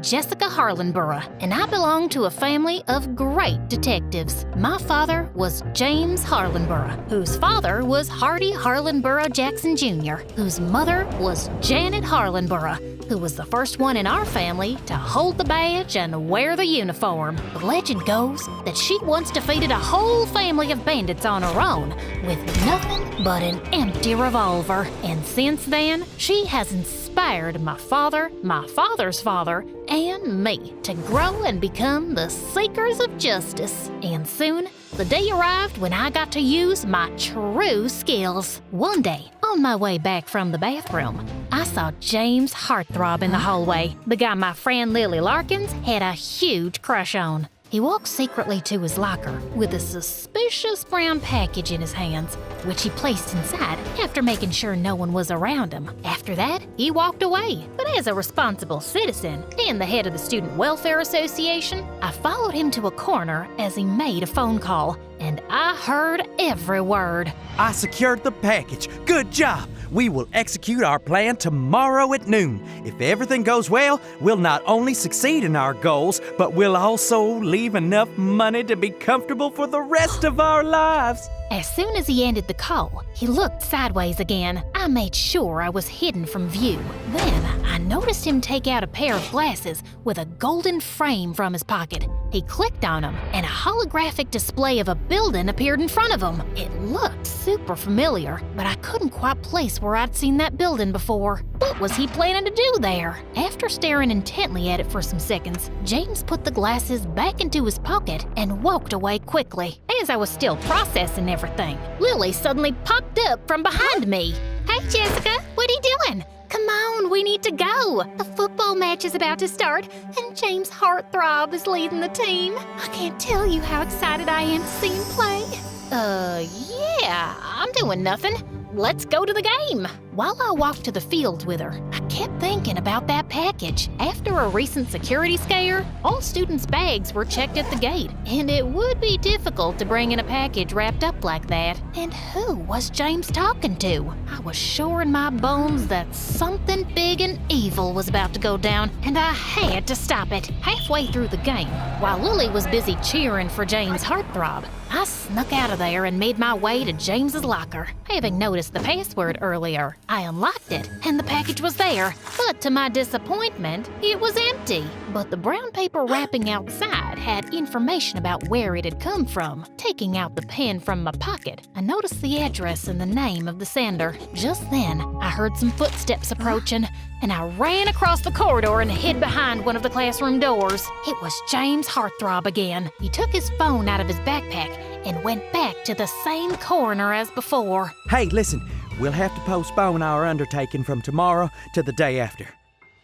Jessica Harlenborough, and I belong to a family of great detectives. My father was James Harlenborough, whose father was Hardy Harlenborough Jackson Jr., whose mother was Janet Harlenborough, who was the first one in our family to hold the badge and wear the uniform. The legend goes that she once defeated a whole family of bandits on her own with nothing but an empty revolver. And since then, she has inspired my father, my father's father, and me to grow and become the seekers of justice. And soon, the day arrived when I got to use my true skills. One day, on my way back from the bathroom, I saw James Heartthrob in the hallway, the guy my friend Lily Larkins had a huge crush on. He walked secretly to his locker with a suspicious brown package in his hands, which he placed inside after making sure no one was around him. After that, he walked away. But as a responsible citizen and the head of the Student Welfare Association, I followed him to a corner as he made a phone call, and I heard every word. I secured the package. Good job. We will execute our plan tomorrow at noon. If everything goes well, we'll not only succeed in our goals, but we'll also leave enough money to be comfortable for the rest of our lives. As soon as he ended the call, he looked sideways again. I made sure I was hidden from view. Then I noticed him take out a pair of glasses with a golden frame from his pocket. He clicked on them, and a holographic display of a building appeared in front of him. It looked super familiar, but I couldn't quite place where I'd seen that building before. What was he planning to do there? After staring intently at it for some seconds, James put the glasses back into his pocket and walked away quickly. As I was still processing everything, Lily suddenly popped up from behind me. Hey, Jessica, what are you doing? Come on, we need to go. The football match is about to start, and James Heartthrob is leading the team. I can't tell you how excited I am to see him play. Yeah, I'm doing nothing. Let's go to the game. While I walked to the field with her, I kept thinking about that package. After a recent security scare, all students' bags were checked at the gate, and it would be difficult to bring in a package wrapped up like that. And who was James talking to? I was sure in my bones that something big and evil was about to go down, and I had to stop it. Halfway through the game, while Lily was busy cheering for James Heartthrob, I snuck out of there and made my way to James's locker. Having noticed the password earlier, I unlocked it, and the package was there. But to my disappointment, it was empty. But the brown paper wrapping outside had information about where it had come from. Taking out the pen from my pocket, I noticed the address and the name of the sender. Just then, I heard some footsteps approaching, and I ran across the corridor and hid behind one of the classroom doors. It was James Heartthrob again. He took his phone out of his backpack and went back to the same corner as before. Hey, listen, we'll have to postpone our undertaking from tomorrow to the day after.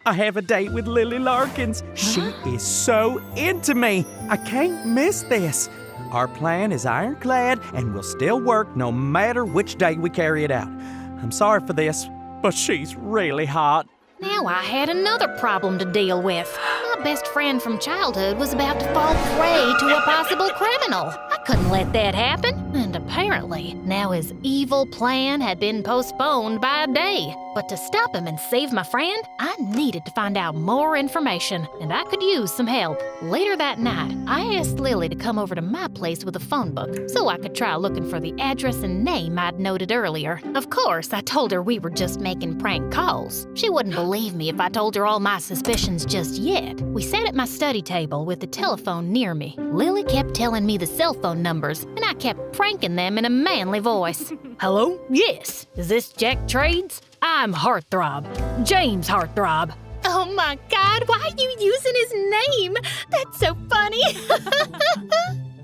I have a date with Lily Larkins. She is so into me. I can't miss this. Our plan is ironclad and will still work no matter which day we carry it out. I'm sorry for this, but she's really hot. Now I had another problem to deal with. My best friend from childhood was about to fall prey to a possible criminal. I couldn't let that happen, and apparently now his evil plan had been postponed by a day. But to stop him and save my friend, I needed to find out more information, and I could use some help. Later that night, I asked Lily to come over to my place with a phone book so I could try looking for the address and name I'd noted earlier. Of course, I told her we were just making prank calls. She wouldn't believe me if I told her all my suspicions just yet. We sat at my study table with the telephone near me. Lily kept telling me the cell phone numbers, and I kept pranking them in a manly voice. Hello? Yes. Is this Jack Trades? I'm Heartthrob. James Heartthrob. Oh my God, why are you using his name? That's so funny.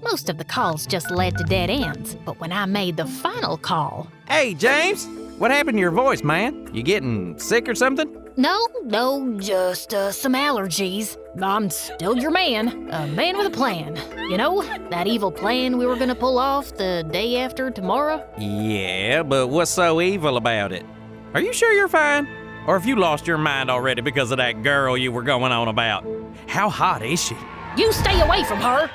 Most of the calls just led to dead ends, but when I made the final call... Hey, James, what happened to your voice, man? You getting sick or something? No, just some allergies. I'm still your man, a man with a plan. You know, that evil plan we were gonna pull off the day after tomorrow? Yeah, but what's so evil about it? Are you sure you're fine? Or have you lost your mind already because of that girl you were going on about? How hot is she? You stay away from her.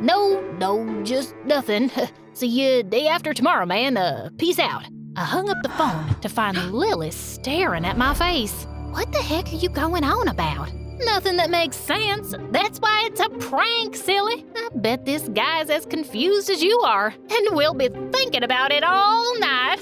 No, just nothing. See you day after tomorrow, man. Peace out. I hung up the phone to find Lily staring at my face. What the heck are you going on about? Nothing that makes sense. That's why it's a prank, silly. I bet this guy's as confused as you are, and we'll be thinking about it all night.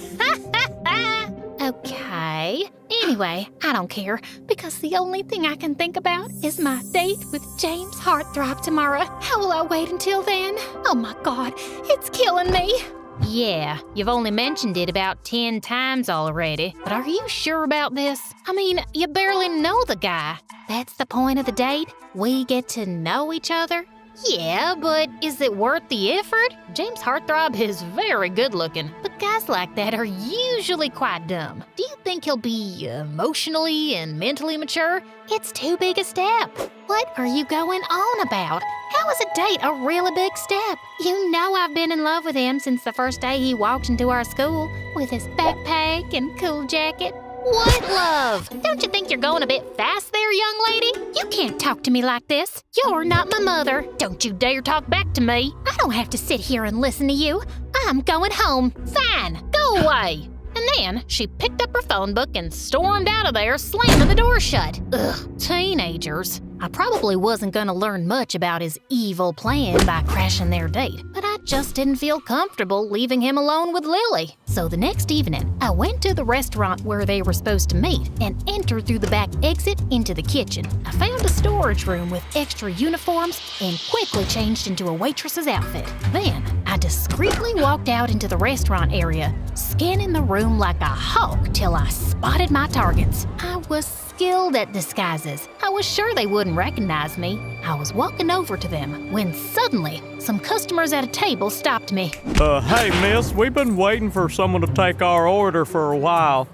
Okay. Anyway, I don't care, because the only thing I can think about is my date with James Heartthrob tomorrow. How will I wait until then? Oh my God, it's killing me. Yeah, you've only mentioned it about 10 times already. But are you sure about this? I mean, you barely know the guy. That's the point of the date? We get to know each other? Yeah, but is it worth the effort? James Heartthrob is very good looking, but guys like that are usually quite dumb. Do you think he'll be emotionally and mentally mature? It's too big a step. What are you going on about? How is a date a really big step? You know I've been in love with him since the first day he walked into our school with his backpack and cool jacket. What love? Don't you think you're going a bit fast there, young lady? You can't talk to me like this. You're not my mother. Don't you dare talk back to me. I don't have to sit here and listen to you. I'm going home. Fine, go away. And then she picked up her phone book and stormed out of there, slamming the door shut. Ugh, teenagers. I probably wasn't gonna learn much about his evil plan by crashing their date, but I just didn't feel comfortable leaving him alone with Lily. So the next evening, I went to the restaurant where they were supposed to meet and entered through the back exit into the kitchen. I found a storage room with extra uniforms and quickly changed into a waitress's outfit. Then, I discreetly walked out into the restaurant area, scanning the room like a hawk till I spotted my targets. I was skilled at disguises. I was sure they wouldn't recognize me. I was walking over to them when suddenly some customers at a table stopped me. Hey miss, we've been waiting for someone to take our order for a while.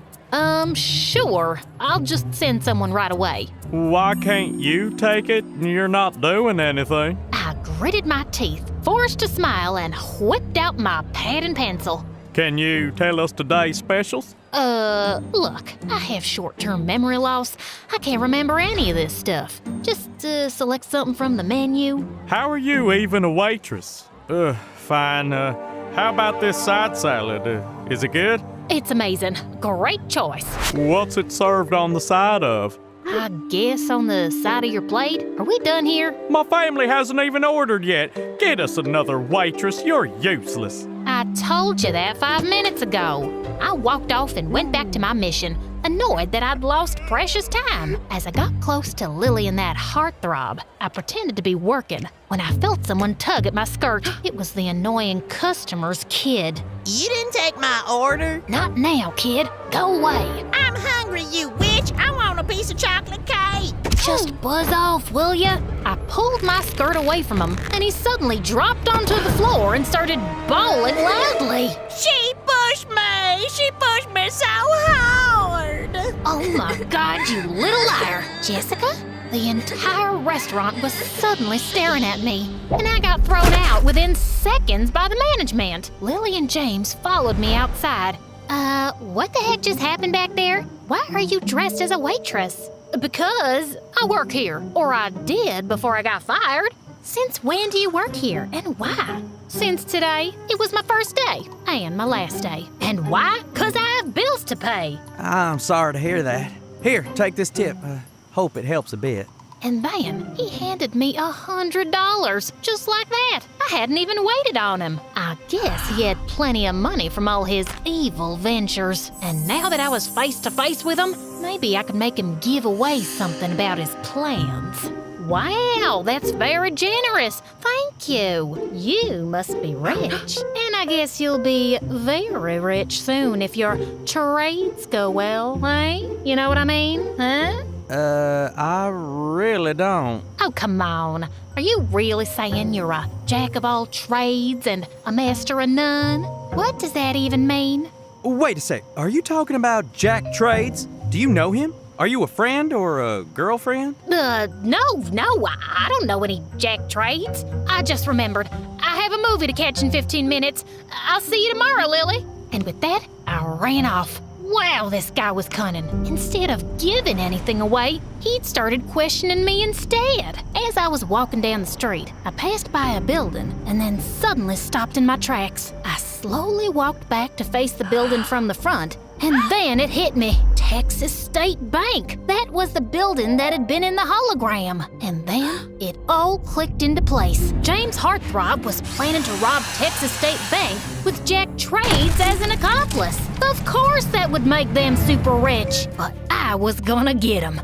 Sure. I'll just send someone right away. Why can't you take it? You're not doing anything. I gritted my teeth, forced a smile, and whipped out my pad and pencil. Can you tell us today's specials? Look, I have short-term memory loss. I can't remember any of this stuff. Just, select something from the menu. How are you even a waitress? Fine. How about this side salad? Is it good? It's amazing. Great choice. What's it served on the side of? I guess on the side of your plate. Are we done here? My family hasn't even ordered yet. Get us another waitress. You're useless. I told you that 5 minutes ago. I walked off and went back to my mission, annoyed that I'd lost precious time. As I got close to Lily and that heartthrob, I pretended to be working when I felt someone tug at my skirt. It was the annoying customer's kid. You didn't take my order? Not now, kid. Go away. I'm hungry, you witch. I want a piece of chocolate cake. Just buzz off, will ya? I pulled my skirt away from him, and he suddenly dropped onto the floor and started bawling loudly. She pushed me. She pushed me so hard. Oh my God, you little liar. Jessica? The entire restaurant was suddenly staring at me, and I got thrown out within seconds by the management. Lily and James followed me outside. What the heck just happened back there? Why are you dressed as a waitress? Because I work here, or I did before I got fired. Since when do you work here, and why? Since today. It was my first day, and my last day. And why? 'Cause I have bills to pay. I'm sorry to hear that. Here, take this tip. Hope it helps a bit. And then he handed me $100, just like that. I hadn't even waited on him. I guess he had plenty of money from all his evil ventures. And now that I was face to face with him, maybe I could make him give away something about his plans. Wow, that's very generous. Thank you. You must be rich. And I guess you'll be very rich soon if your trades go well, eh? You know what I mean, huh? I really don't. Oh, come on. Are you really saying you're a jack of all trades and a master of none? What does that even mean? Wait a sec. Are you talking about Jack Trades? Do you know him? Are you a friend or a girlfriend? No, I don't know any jack trades. I just remembered. I have a movie to catch in 15 minutes. I'll see you tomorrow, Lily. And with that, I ran off. Wow, this guy was cunning. Instead of giving anything away, he'd started questioning me instead. As I was walking down the street, I passed by a building and then suddenly stopped in my tracks. I slowly walked back to face the building from the front, And then it hit me. Texas State Bank. That was the building that had been in the hologram. And then it all clicked into place. James Heartthrob was planning to rob Texas State Bank with Jack Trades as an accomplice. Of course that would make them super rich. But I was gonna get him.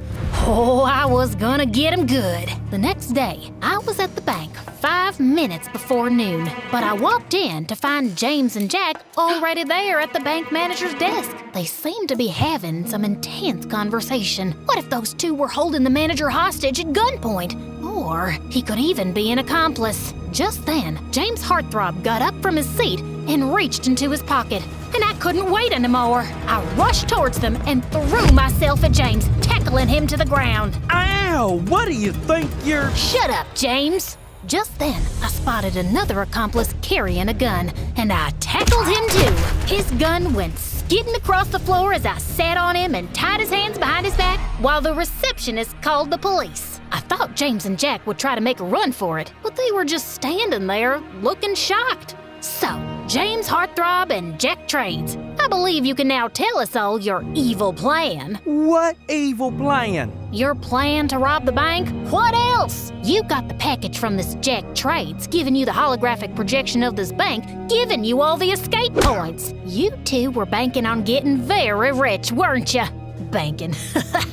Oh, I was gonna get him good. The next day, I was at the bank 5 minutes before noon, but I walked in to find James and Jack already there at the bank manager's desk. They seemed to be having some intense conversation. What if those two were holding the manager hostage at gunpoint? Or he could even be an accomplice. Just then, James Heartthrob got up from his seat and reached into his pocket, and I couldn't wait anymore. I rushed towards them and threw myself at James, tackling him to the ground. Ow! What do you think you're... Shut up, James! Just then, I spotted another accomplice carrying a gun, and I tackled him too. His gun went skidding across the floor as I sat on him and tied his hands behind his back while the receptionist called the police. I thought James and Jack would try to make a run for it, but they were just standing there looking shocked. So, James Heartthrob and Jack Trades, I believe you can now tell us all your evil plan. What evil plan? Your plan to rob the bank? What else? You got the package from this Jack Trades, giving you the holographic projection of this bank, giving you all the escape points. You two were banking on getting very rich, weren't you? Banking.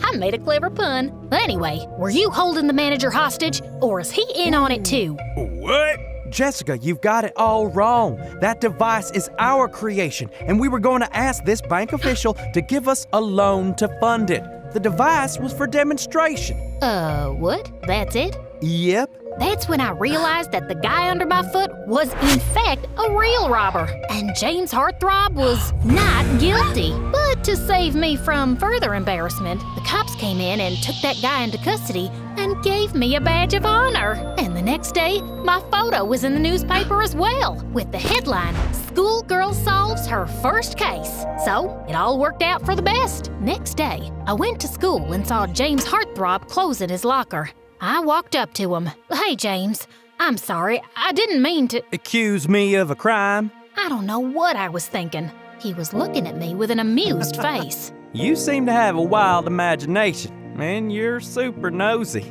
I made a clever pun. Anyway, were you holding the manager hostage, or is he in on it too? What? Jessica, you've got it all wrong. That device is our creation, and we were going to ask this bank official to give us a loan to fund it. The device was for demonstration. What? That's it? Yep. That's when I realized that the guy under my foot was, in fact, a real robber. And James Heartthrob was not guilty. But to save me from further embarrassment, the cops came in and took that guy into custody and gave me a badge of honor. And the next day, my photo was in the newspaper as well, with the headline, "Schoolgirl Solves Her First Case." So, it all worked out for the best. Next day, I went to school and saw James Heartthrob closing his locker. I walked up to him. "Hey, James, I'm sorry. I didn't mean to..." Accuse me of a crime? I don't know what I was thinking. He was looking at me with an amused face. You seem to have a wild imagination, and you're super nosy.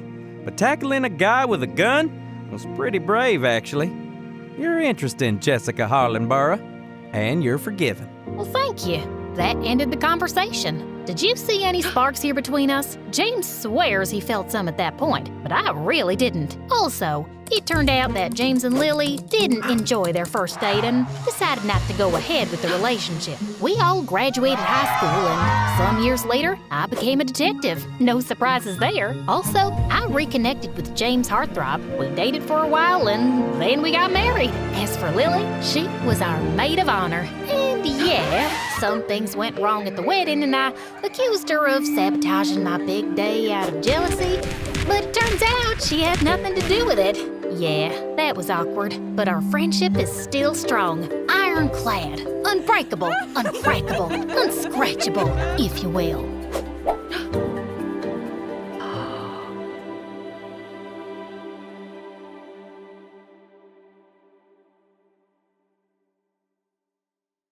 But tackling a guy with a gun was pretty brave, actually. You're interesting, Jessica Harlanborough, and you're forgiven. Well, thank you. That ended the conversation. Did you see any sparks here between us? James swears he felt some at that point, but I really didn't. Also, it turned out that James and Lily didn't enjoy their first date and decided not to go ahead with the relationship. We all graduated high school, and some years later, I became a detective. No surprises there. Also, I reconnected with James Heartthrob. We dated for a while, and then we got married. As for Lily, she was our maid of honor. And yeah, some things went wrong at the wedding, and I accused her of sabotaging my big day out of jealousy. But it turns out she had nothing to do with it. Yeah, that was awkward, but our friendship is still strong. Ironclad, unbreakable, uncrackable, unscratchable, if you will.